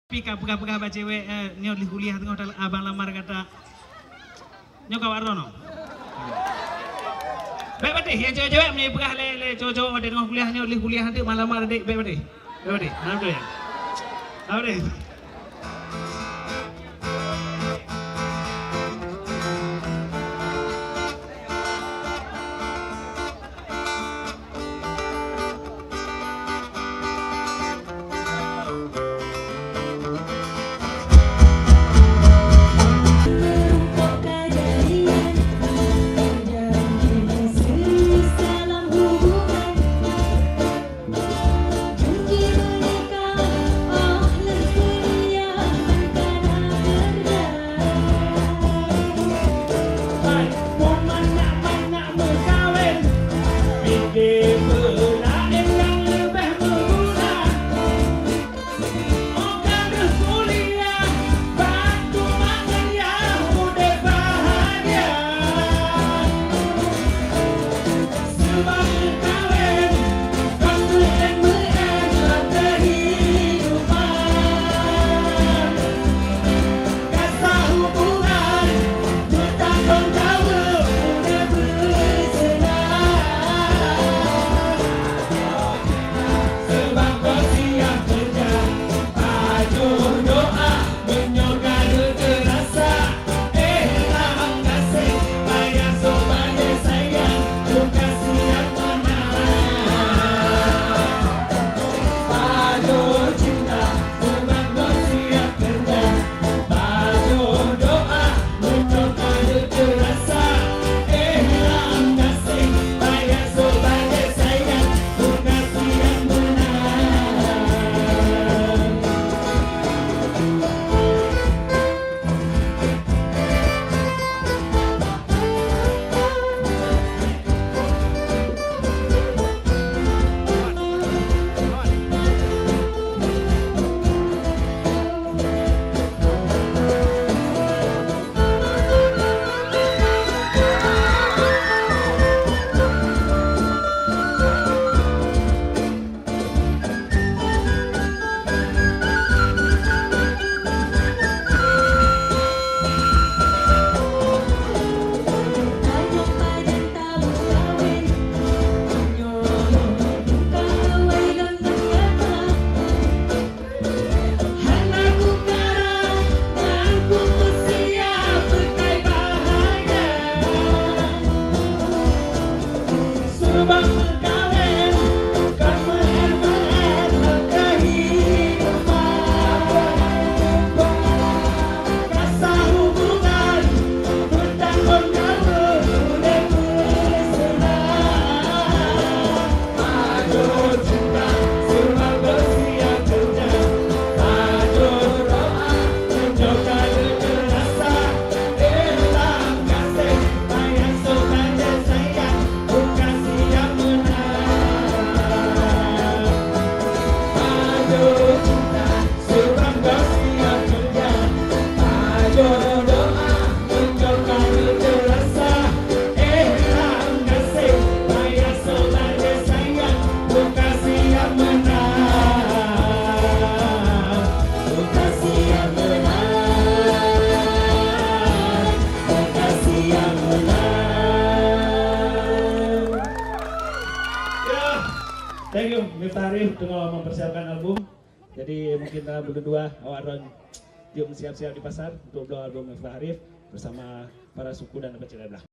Pika pegah-pegah baca cewek nyok di kuliah tengok abang lamar kata nyok kawarono. Baik badih yang cewek-cewek punya pegah le cowok-cowok ada tengok kuliah nyok di kuliah nanti malam lamar adik baik badih. Baik badih. Mana tu ya? Apa deh? Thank you, Miftah Arif dengan mempersiapkan album. Jadi mungkin berdua awak akan siap-siap di pasar untuk album Miftah Arif bersama para suku dan baca belah.